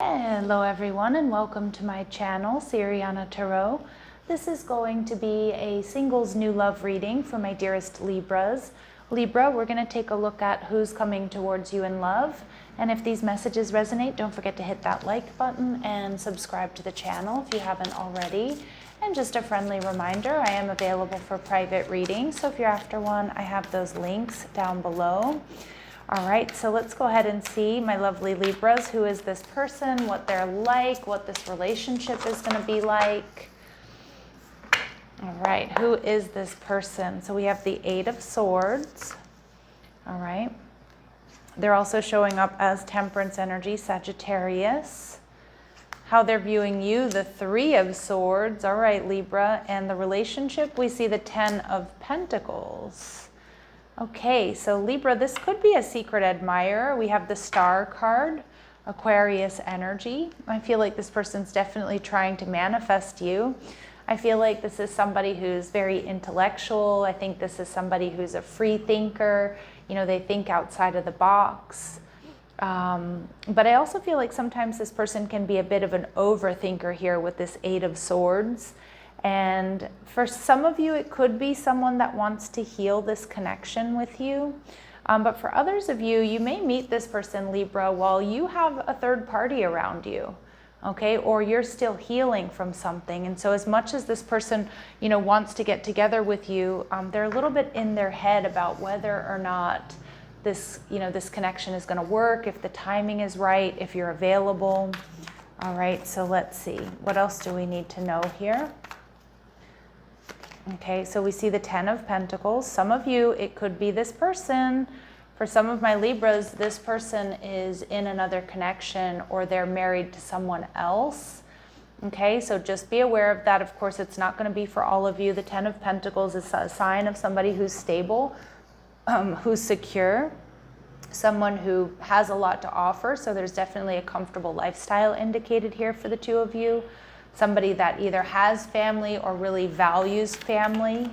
Hello everyone and welcome to my channel, Siriana Tarot. This is going to be a singles new love reading for my dearest Libras. Libra, we're going to take a look at who's coming towards you in love. And if these messages resonate, don't forget to hit that like button and subscribe to the channel if you haven't already. And just a friendly reminder, I am available for private readings. So if you're after one, I have those links down below. All right, so let's go ahead and see, my lovely Libras, who is this person, what they're like, what this relationship is going to be like. All right, who is this person? So we have the Eight of Swords. All right. They're also showing up as Temperance energy, Sagittarius. How they're viewing you, the Three of Swords. All right, Libra. And the relationship, we see the Ten of Pentacles. Okay, so Libra, this could be a secret admirer. We have the Star card, Aquarius energy. I feel like this person's definitely trying to manifest you. I feel like this is somebody who's very intellectual. I think this is somebody who's a free thinker. You know, they think outside of the box. But I also feel like sometimes this person can be a bit of an overthinker here with this Eight of Swords. And for some of you, it could be someone that wants to heal this connection with you. But for others of you, you may meet this person, Libra, while you have a third party around you, okay? Or you're still healing from something. And so as much as this person, you know, wants to get together with you, they're a little bit in their head about whether or not this, you know, this connection is going to work, if the timing is right, if you're available. All right, so let's see. What else do we need to know here? Okay, so we see the Ten of Pentacles. Some of you, it could be this person. For some of my Libras, this person is in another connection or they're married to someone else. Okay, so just be aware of that. Of course, it's not going to be for all of you. The Ten of Pentacles is a sign of somebody who's stable, who's secure, someone who has a lot to offer. So there's definitely a comfortable lifestyle indicated here for the two of you. Somebody that either has family or really values family,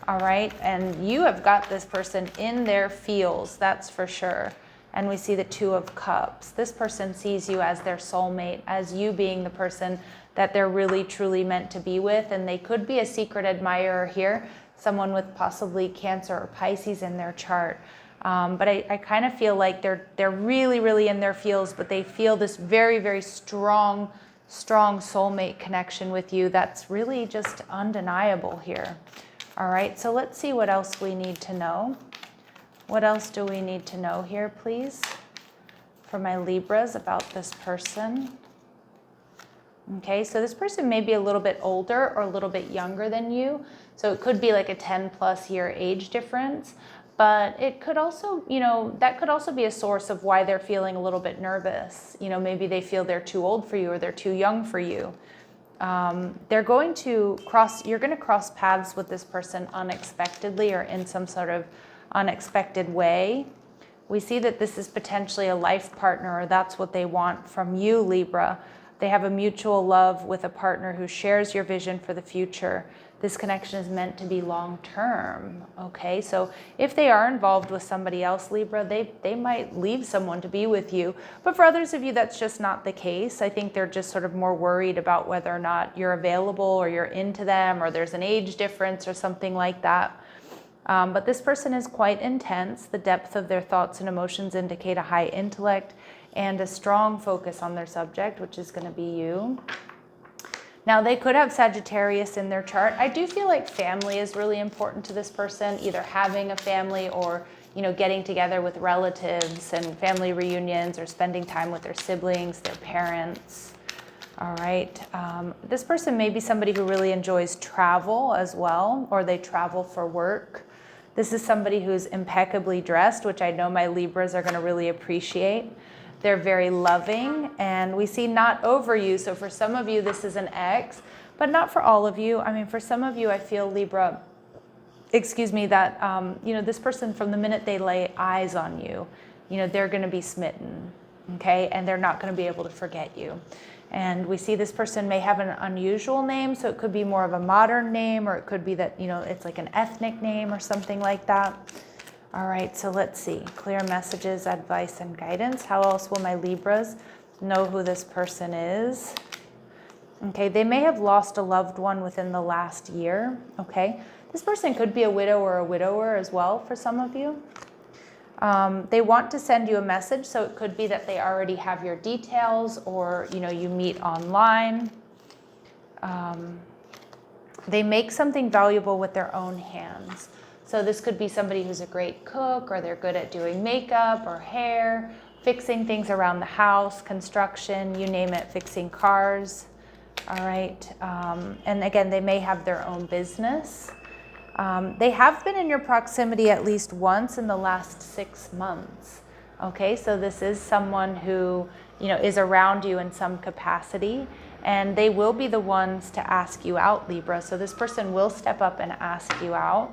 all right? And you have got this person in their feels, that's for sure. And we see the Two of Cups. This person sees you as their soulmate, as you being the person that they're really, truly meant to be with. And they could be a secret admirer here, someone with possibly Cancer or Pisces in their chart. But I kind of feel like they're really, really in their feels, but they feel this very, very strong soulmate connection with you that's really just undeniable here. All right, so let's see what else we need to know. What else do we need to know here, please, for my Libras about this person? Okay, so this person may be a little bit older or a little bit younger than you. So it could be like a 10+ year age difference. But it could also, you know, that could also be a source of why they're feeling a little bit nervous. You know, maybe they feel they're too old for you or they're too young for you. You're going to cross paths with this person unexpectedly or in some sort of unexpected way. We see that this is potentially a life partner, or that's what they want from you, Libra. They have a mutual love with a partner who shares your vision for the future. This connection is meant to be long-term, okay? So if they are involved with somebody else, Libra, they might leave someone to be with you. But for others of you, that's just not the case. I think they're just sort of more worried about whether or not you're available or you're into them or there's an age difference or something like that. But this person is quite intense. The depth of their thoughts and emotions indicate a high intellect and a strong focus on their subject, which is going to be you. Now, they could have Sagittarius in their chart. I do feel like family is really important to this person, either having a family or, you know, getting together with relatives and family reunions or spending time with their siblings, their parents. All right. This person may be somebody who really enjoys travel as well, or they travel for work. This is somebody who's impeccably dressed, which I know my Libras are going to really appreciate. They're very loving, and we see not over you. So for some of you, this is an X, but not for all of you. I mean, for some of you, I feel, Libra, that, you know, this person, from the minute they lay eyes on you, you know, they're going to be smitten, okay? And they're not going to be able to forget you. And we see this person may have an unusual name, so it could be more of a modern name, or it could be that, you know, it's like an ethnic name or something like that. All right, so let's see. Clear messages, advice, and guidance. How else will my Libras know who this person is. Okay, they may have lost a loved one within the last year. Okay, this person could be a widow or a widower as well for some of you. They want to send you a message, so it could be that they already have your details, or you meet online. They make something valuable with their own hands. So this could be somebody who's a great cook, or they're good at doing makeup or hair, fixing things around the house, construction, you name it, fixing cars. All right. And again, they may have their own business. They have been in your proximity at least once in the last 6 months. Okay, so this is someone who, is around you in some capacity, and they will be the ones to ask you out, Libra. So this person will step up and ask you out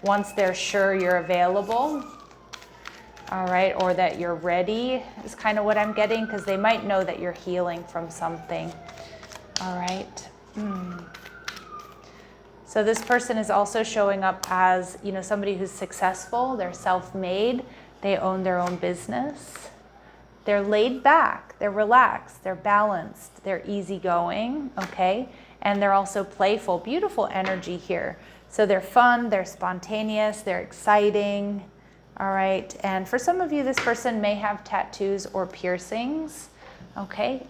once they're sure you're available. All right, or that you're ready is kind of what I'm getting, because they might know that you're healing from something. All right. So this person is also showing up as, somebody who's successful. They're self-made. They own their own business. They're laid back. They're relaxed. They're balanced. They're easygoing. Okay. And they're also playful. Beautiful energy here. So they're fun. They're spontaneous. They're exciting. All right. And for some of you, this person may have tattoos or piercings. Okay.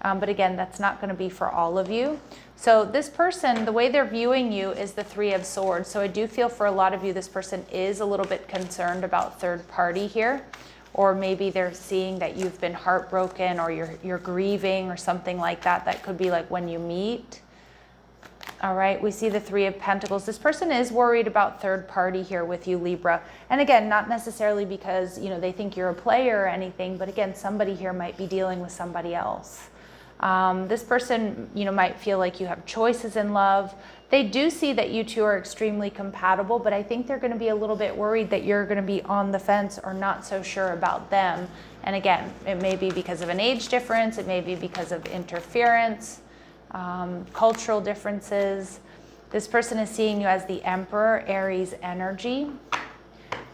But again, that's not going to be for all of you. So this person, the way they're viewing you is the Three of Swords. So I do feel for a lot of you, this person is a little bit concerned about third party here. Or maybe they're seeing that you've been heartbroken, or you're grieving or something like that. That could be like when you meet. All right, we see the Three of Pentacles. This person is worried about third party here with you, Libra. And again, not necessarily because, they think you're a player or anything, but again, somebody here might be dealing with somebody else. This person, might feel like you have choices in love. They do see that you two are extremely compatible, but I think they're going to be a little bit worried that you're going to be on the fence or not so sure about them. And again, it may be because of an age difference. It may be because of interference, cultural differences. This person is seeing you as the Emperor, Aries energy.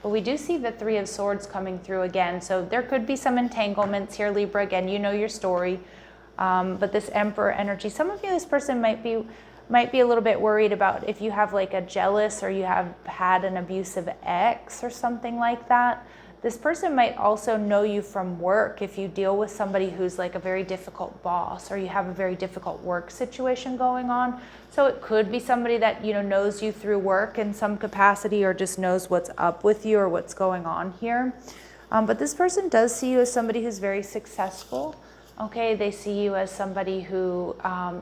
But we do see the Three of Swords coming through again. So there could be some entanglements here, Libra. Again, you know your story. But this Emperor energy, some of you, this person might be a little bit worried about if you have like a jealous, or you have had an abusive ex or something like that. This person might also know you from work if you deal with somebody who's like a very difficult boss, or you have a very difficult work situation going on. So it could be somebody that, knows you through work in some capacity, or just knows what's up with you or what's going on here. But this person does see you as somebody who's very successful. Okay, they see you as somebody who,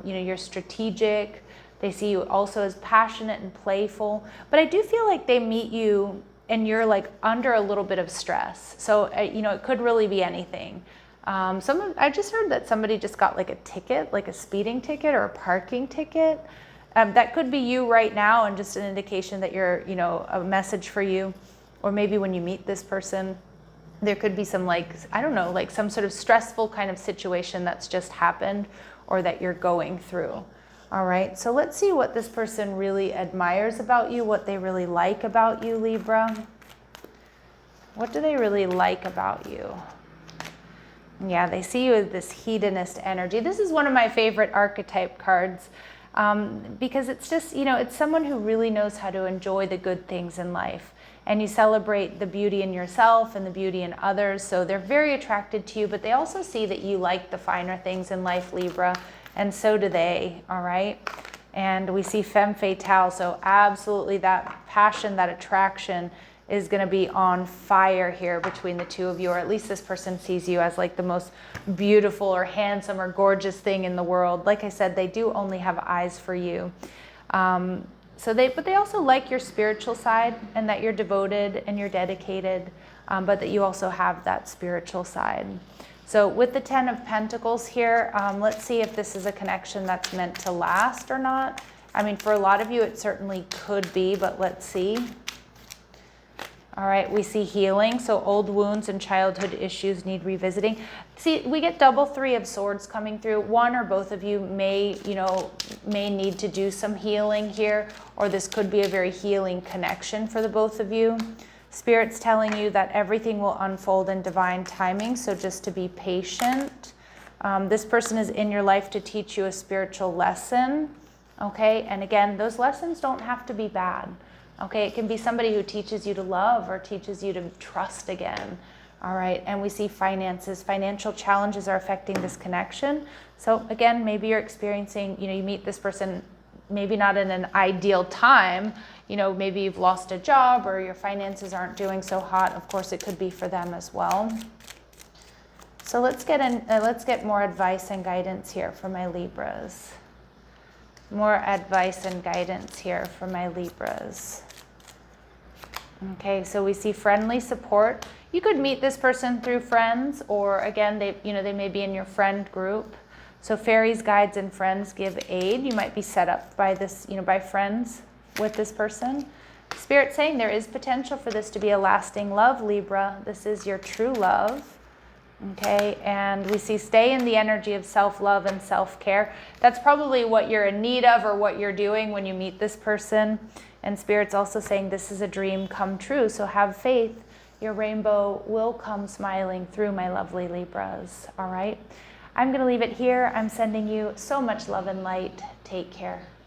you're strategic. They see you also as passionate and playful. But I do feel like they meet you and you're like under a little bit of stress. So, it could really be anything. I just heard that somebody just got like a ticket, like a speeding ticket or a parking ticket. That could be you right now, and just an indication that you're, a message for you. Or maybe when you meet this person, there could be some some sort of stressful kind of situation that's just happened, or that you're going through. All right, so let's see what this person really admires about you, what they really like about you, Libra. What do they really like about you? Yeah, they see you as this hedonist energy. This is one of my favorite archetype cards, because it's just, it's someone who really knows how to enjoy the good things in life. And you celebrate the beauty in yourself and the beauty in others. So they're very attracted to you, but they also see that you like the finer things in life, Libra, and so do they, all right? And we see femme fatale, so absolutely that passion, that attraction is gonna be on fire here between the two of you, or at least this person sees you as like the most beautiful or handsome or gorgeous thing in the world. Like I said, they do only have eyes for you. But they also like your spiritual side, and that you're devoted and you're dedicated, but that you also have that spiritual side. So with the Ten of Pentacles here, let's see if this is a connection that's meant to last or not. I mean, for a lot of you, it certainly could be, but let's see. All right, we see healing. So old wounds and childhood issues need revisiting. See, we get double Three of Swords coming through. One or both of you may need to do some healing here, or this could be a very healing connection for the both of you. Spirit's telling you that everything will unfold in divine timing, so just to be patient. This person is in your life to teach you a spiritual lesson, okay? And again, those lessons don't have to be bad, okay? It can be somebody who teaches you to love or teaches you to trust again, all right? And we see finances. Financial challenges are affecting this connection. So again, maybe you're experiencing, you meet this person maybe not in an ideal time, maybe you've lost a job or your finances aren't doing so hot. Of course, it could be for them as well. So let's get more advice and guidance here for my Libras. More advice and guidance here for my Libras. Okay, so we see friendly support. You could meet this person through friends, or again, they may be in your friend group. So fairies, guides, and friends give aid. You might be set up by this, by friends with this person. Spirit saying there is potential for this to be a lasting love, Libra. This is your true love. Okay, and we see stay in the energy of self-love and self-care. That's probably what you're in need of or what you're doing when you meet this person. And Spirit's also saying this is a dream come true. So have faith. Your rainbow will come smiling through, my lovely Libras. All right. I'm going to leave it here. I'm sending you so much love and light. Take care.